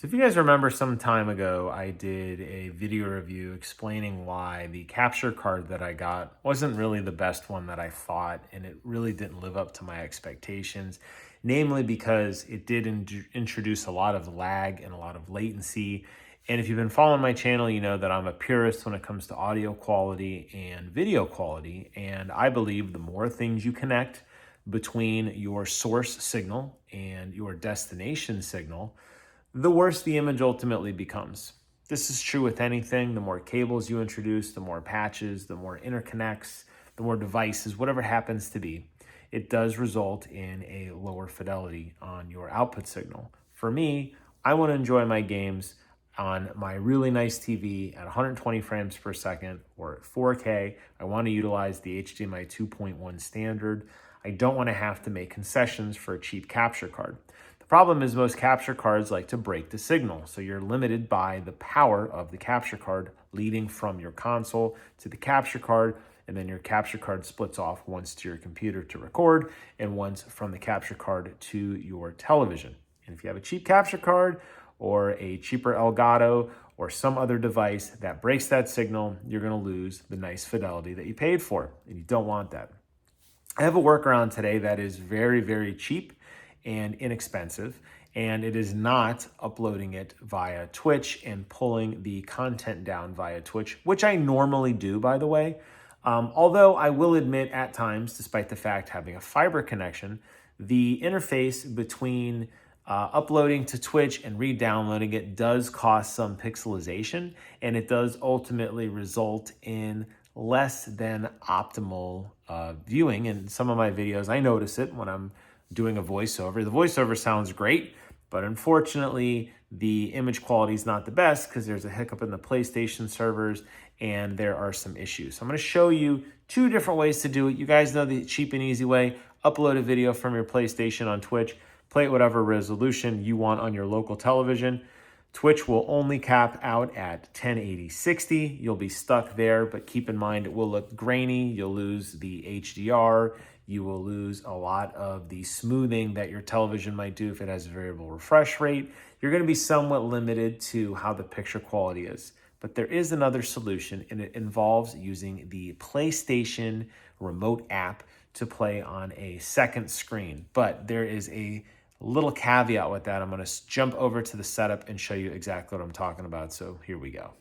So if you guys remember some time ago, I did a video review explaining why the capture card that I got wasn't really the best one that I thought, and it really didn't live up to my expectations, namely because it did introduce a lot of lag and a lot of latency. And if you've been following my channel, you know that I'm a purist when it comes to audio quality and video quality. And I believe the more things you connect between your source signal and your destination signal, the worse the image ultimately becomes. This is true with anything. The more cables you introduce, the more patches, the more interconnects, the more devices, whatever it happens to be, it does result in a lower fidelity on your output signal. For me, I want to enjoy my games on my really nice TV at 120 frames per second or at 4K. I want to utilize the HDMI 2.1 standard. I don't want to have to make concessions for a cheap capture card. The problem is most capture cards like to break the signal, so you're limited by the power of the capture card leading from your console to the capture card, and then your capture card splits off once to your computer to record and once from the capture card to your television. And if you have a cheap capture card or a cheaper Elgato or some other device that breaks that signal, you're going to lose the nice fidelity that you paid for, and you don't want that. I have a workaround today that is very, very cheap and inexpensive, and it is not uploading it via Twitch and pulling the content down via Twitch, which I normally do, by the way. Although I will admit at times, despite the fact having a fiber connection, the interface between uploading to Twitch and re-downloading it does cause some pixelization, and it does ultimately result in less than optimal viewing. In some of my videos, I notice it when I'm doing a voiceover. The voiceover sounds great, but unfortunately, the image quality is not the best because there's a hiccup in the PlayStation servers and there are some issues. So I'm going to show you two different ways to do it. You guys know the cheap and easy way. Upload a video from your PlayStation on Twitch, play at whatever resolution you want on your local television. Twitch will only cap out at 1080/60. You'll be stuck there, but keep in mind it will look grainy. You'll lose the HDR. You will lose a lot of the smoothing that your television might do if it has a variable refresh rate. You're going to be somewhat limited to how the picture quality is. But there is another solution, and it involves using the PlayStation remote app to play on a second screen. But there is a little caveat with that. I'm going to jump over to the setup and show you exactly what I'm talking about. So here we go.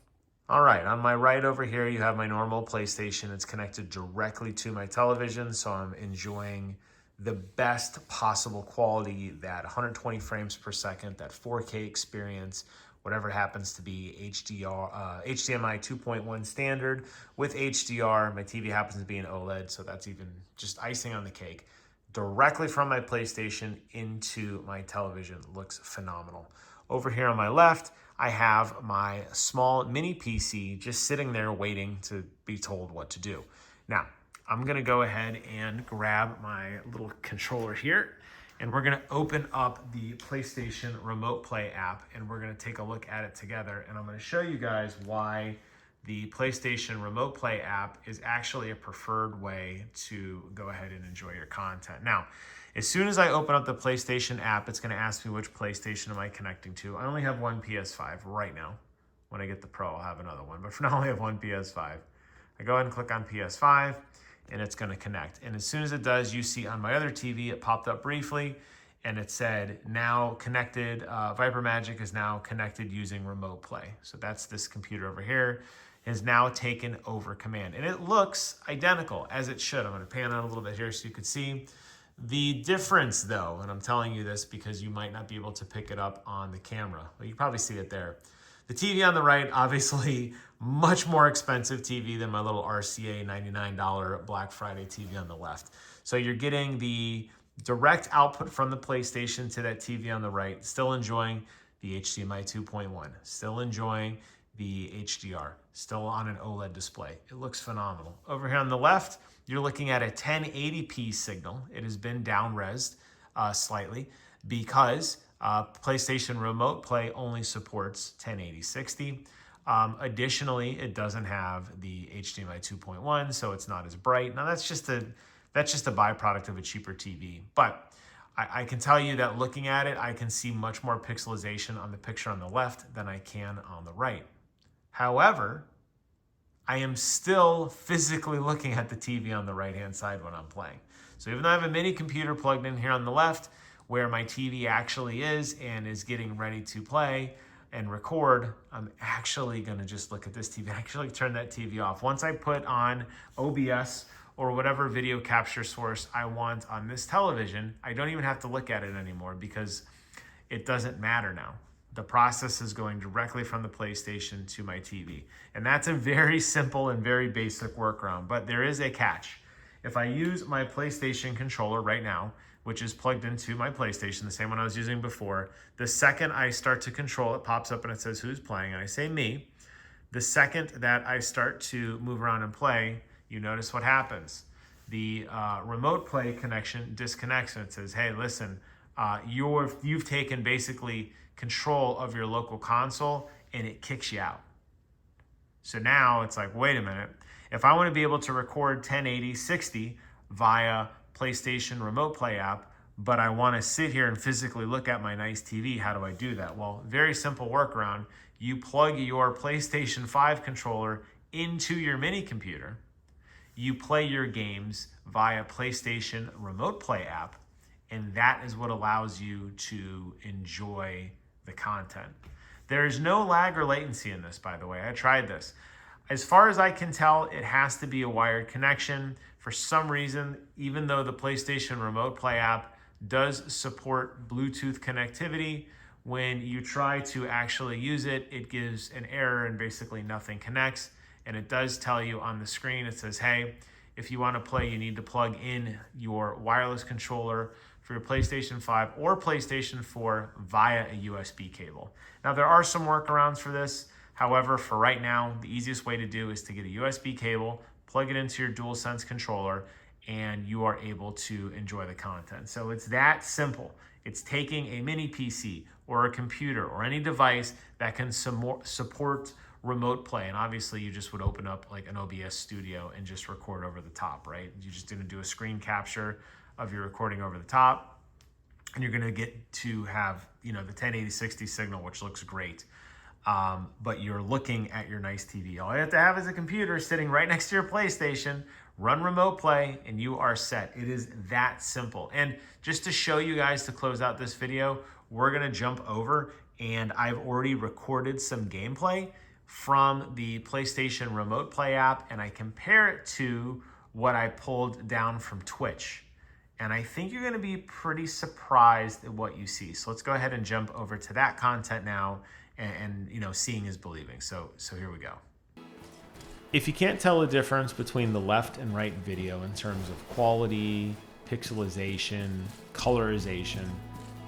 All right, on my right over here, you have my normal PlayStation. It's connected directly to my television, so I'm enjoying the best possible quality, that 120 frames per second, that 4K experience, whatever it happens to be, HDMI 2.1 standard with HDR. My TV happens to be an OLED, so that's even just icing on the cake. Directly from my PlayStation into my television. Looks phenomenal. Over here on my left, I have my small mini PC just sitting there waiting to be told what to do. Now, I'm gonna go ahead and grab my little controller here, and we're gonna open up the PlayStation Remote Play app, and we're gonna take a look at it together, and I'm gonna show you guys why the PlayStation Remote Play app is actually a preferred way to go ahead and enjoy your content. Now, as soon as I open up the PlayStation app, it's going to ask me which PlayStation am I connecting to. I only have one PS5 right now. When I get the Pro, I'll have another one, but for now I only have one PS5. I go ahead and click on PS5, and it's going to connect. And as soon as it does, you see on my other TV, it popped up briefly, and it said, now connected, Viper Magic is now connected using Remote Play. So that's this computer over here, has now taken over command. And it looks identical, as it should. I'm going to pan out a little bit here so you can see. The difference, though, and I'm telling you this because you might not be able to pick it up on the camera, but you probably see it there. The TV on the right, obviously, much more expensive TV than my little RCA $99 Black Friday TV on the left. So you're getting the direct output from the PlayStation to that TV on the right, still enjoying the HDMI 2.1, still enjoying the HDR, still on an OLED display. It looks phenomenal. Over here on the left, you're looking at a 1080p signal. It has been down-resed slightly because PlayStation Remote Play only supports 1080/60. Additionally, it doesn't have the HDMI 2.1, so it's not as bright. Now that's just a byproduct of a cheaper TV. But I can tell you that looking at it, I can see much more pixelization on the picture on the left than I can on the right. However, I am still physically looking at the TV on the right-hand side when I'm playing. So even though I have a mini computer plugged in here on the left, where my TV actually is and is getting ready to play and record, I'm actually gonna just look at this TV, actually turn that TV off. Once I put on OBS or whatever video capture source I want on this television, I don't even have to look at it anymore because it doesn't matter now. The process is going directly from the PlayStation to my TV. And that's a very simple and very basic workaround, but there is a catch. If I use my PlayStation controller right now, which is plugged into my PlayStation, the same one I was using before, the second I start to control, it pops up and it says who's playing, and I say me. The second that I start to move around and play, you notice what happens. The remote play connection disconnects and it says, hey, listen, you've taken basically control of your local console, and it kicks you out. So now it's like, wait a minute. If I want to be able to record 1080 60 via PlayStation Remote Play app, but I want to sit here and physically look at my nice TV, how do I do that? Well, very simple workaround. You plug your PlayStation 5 controller into your mini computer. You play your games via PlayStation Remote Play app, and that is what allows you to enjoy the content. There is no lag or latency in this, by the way. I tried this. As far as I can tell, it has to be a wired connection. For some reason, even though the PlayStation Remote Play app does support Bluetooth connectivity, when you try to actually use it, it gives an error and basically nothing connects. And it does tell you on the screen, it says, hey, if you want to play, you need to plug in your wireless controller for your PlayStation 5 or PlayStation 4 via a USB cable. Now, there are some workarounds for this. However, for right now, the easiest way to do is to get a USB cable, plug it into your DualSense controller, and you are able to enjoy the content. So it's that simple. It's taking a mini PC or a computer or any device that can support remote play. And obviously you just would open up like an OBS studio and just record over the top, right? You're just gonna do a screen capture of your recording over the top, and you're gonna get to have, the 1080 60 signal, which looks great. But you're looking at your nice TV. All you have to have is a computer sitting right next to your PlayStation, run remote play, and you are set. It is that simple. And just to show you guys to close out this video, we're gonna jump over, and I've already recorded some gameplay from the PlayStation Remote Play app, and I compare it to what I pulled down from Twitch. And I think you're gonna be pretty surprised at what you see. So let's go ahead and jump over to that content now, and seeing is believing. So here we go. If you can't tell the difference between the left and right video in terms of quality, pixelization, colorization,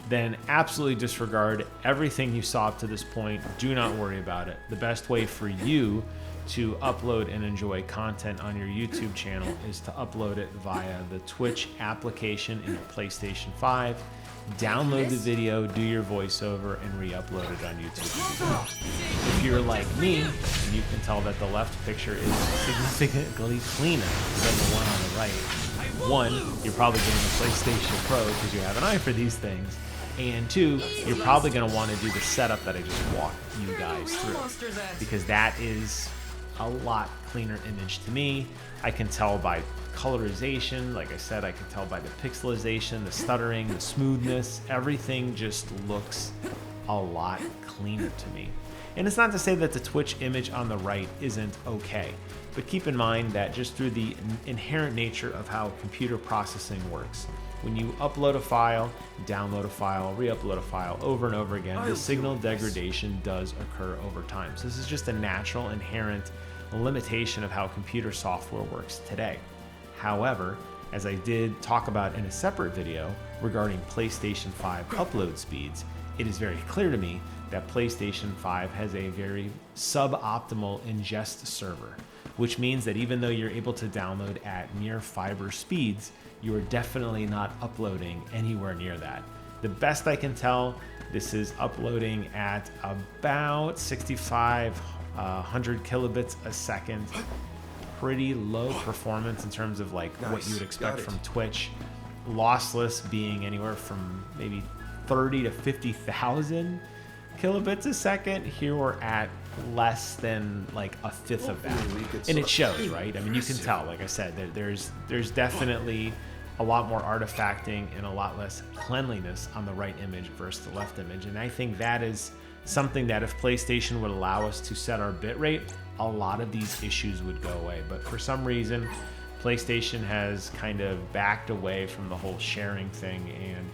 then absolutely disregard everything you saw up to this point. Do not worry about it. The best way for you to upload and enjoy content on your YouTube channel is to upload it via the Twitch application in your PlayStation 5. Download the video, do your voiceover, and re-upload it on YouTube. If you're like me, you can tell that the left picture is significantly cleaner than the one on the right. One, you're probably getting a PlayStation Pro because you have an eye for these things. And two, you're probably going to want to do the setup that I just walked you guys through, because that is a lot cleaner image to me. I can tell by colorization, like I said, I can tell by the pixelization, the stuttering, the smoothness, everything just looks a lot cleaner to me. And it's not to say that the Twitch image on the right isn't okay, but keep in mind that just through the inherent nature of how computer processing works, when you upload a file, download a file, re-upload a file over and over again, the signal degradation does occur over time. So this is just a natural, inherent limitation of how computer software works today. However, as I did talk about in a separate video regarding PlayStation 5 upload speeds, it is very clear to me that PlayStation 5 has a very suboptimal ingest server, which means that even though you're able to download at near fiber speeds, you are definitely not uploading anywhere near that. The best I can tell, this is uploading at about 6,500 kilobits a second. Pretty low performance in terms of like what you would expect from Twitch. lossless being anywhere from maybe 30 to 50,000 kilobits a second. Here we're at less than like a fifth of that, and it shows, right? I mean, you can tell, like I said, there's definitely a lot more artifacting and a lot less cleanliness on the right image versus the left image. And I think that is something that if PlayStation would allow us to set our bitrate, a lot of these issues would go away. But for some reason, PlayStation has kind of backed away from the whole sharing thing and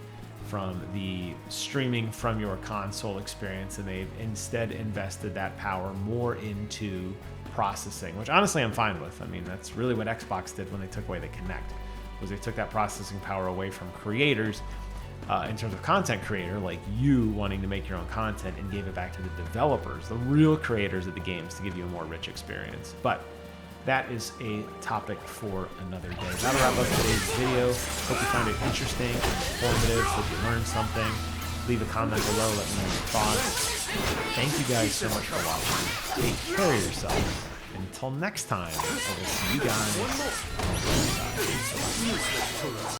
from the streaming from your console experience, and they've instead invested that power more into processing, which honestly I'm fine with. I mean, that's really what Xbox did when they took away the Kinect, was they took that processing power away from creators in terms of content creator, like you wanting to make your own content, and gave it back to the developers, the real creators of the games, to give you a more rich experience. But that is a topic for another day. That'll wrap up today's video. Hope you found it interesting and informative. Hope you learned something. Leave a comment below. Let me know your thoughts. Thank you guys so much for watching. Take care of yourselves. Until next time, I will see you guys on the other side.